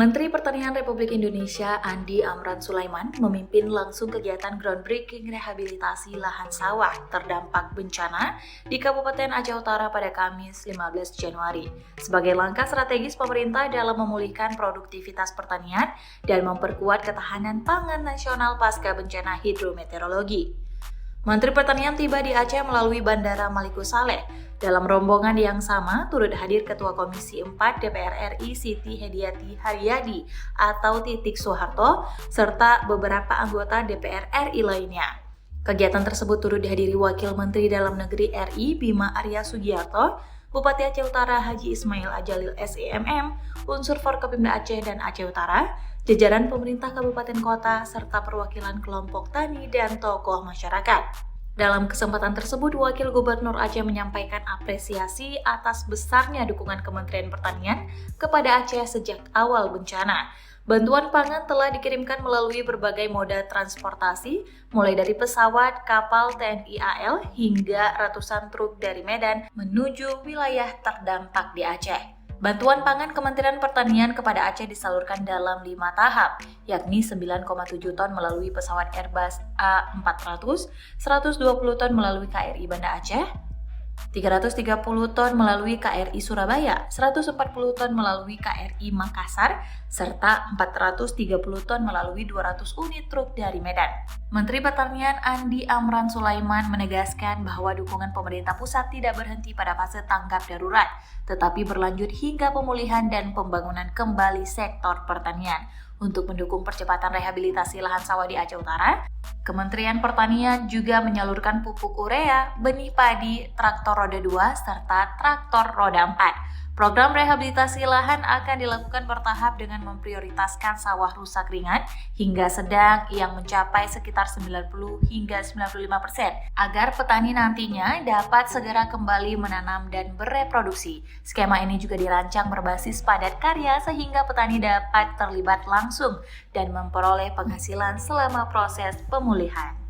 Menteri Pertanian Republik Indonesia Andi Amran Sulaiman memimpin langsung kegiatan groundbreaking rehabilitasi lahan sawah terdampak bencana di Kabupaten Aceh Utara pada Kamis 15 Januari sebagai langkah strategis pemerintah dalam memulihkan produktivitas pertanian dan memperkuat ketahanan pangan nasional pasca bencana hidrometeorologi. Menteri Pertanian tiba di Aceh melalui Bandara Maliko Saleh. Dalam rombongan yang sama, turut hadir Ketua Komisi 4 DPR RI Siti Hediati Haryadi atau Titik Soeharto, serta beberapa anggota DPR RI lainnya. Kegiatan tersebut turut dihadiri Wakil Menteri Dalam Negeri RI Bima Arya Sugiarto, Bupati Aceh Utara Haji Ismail Ajalil SEMM, unsur Forkopimda Aceh dan Aceh Utara, jajaran pemerintah kabupaten kota, serta perwakilan kelompok tani dan tokoh masyarakat. Dalam kesempatan tersebut, Wakil Gubernur Aceh menyampaikan apresiasi atas besarnya dukungan Kementerian Pertanian kepada Aceh sejak awal bencana. Bantuan pangan telah dikirimkan melalui berbagai moda transportasi, mulai dari pesawat, kapal TNI AL, hingga ratusan truk dari Medan menuju wilayah terdampak di Aceh. Bantuan pangan Kementerian Pertanian kepada Aceh disalurkan dalam 5 tahap, yakni 9,7 ton melalui pesawat Airbus A400, 120 ton melalui KRI Banda Aceh, 330 ton melalui KRI Surabaya, 140 ton melalui KRI Makassar, serta 430 ton melalui 200 unit truk dari Medan. Menteri Pertanian Andi Amran Sulaiman menegaskan bahwa dukungan pemerintah pusat tidak berhenti pada fase tanggap darurat, tetapi berlanjut hingga pemulihan dan pembangunan kembali sektor pertanian. Untuk mendukung percepatan rehabilitasi lahan sawah di Aceh Utara, Kementerian Pertanian juga menyalurkan pupuk urea, benih padi, traktor roda 2, serta traktor roda 4. Program rehabilitasi lahan akan dilakukan bertahap dengan memprioritaskan sawah rusak ringan hingga sedang yang mencapai sekitar 90 hingga 95% agar petani nantinya dapat segera kembali menanam dan bereproduksi. Skema ini juga dirancang berbasis padat karya sehingga petani dapat terlibat langsung dan memperoleh penghasilan selama proses pemulihan.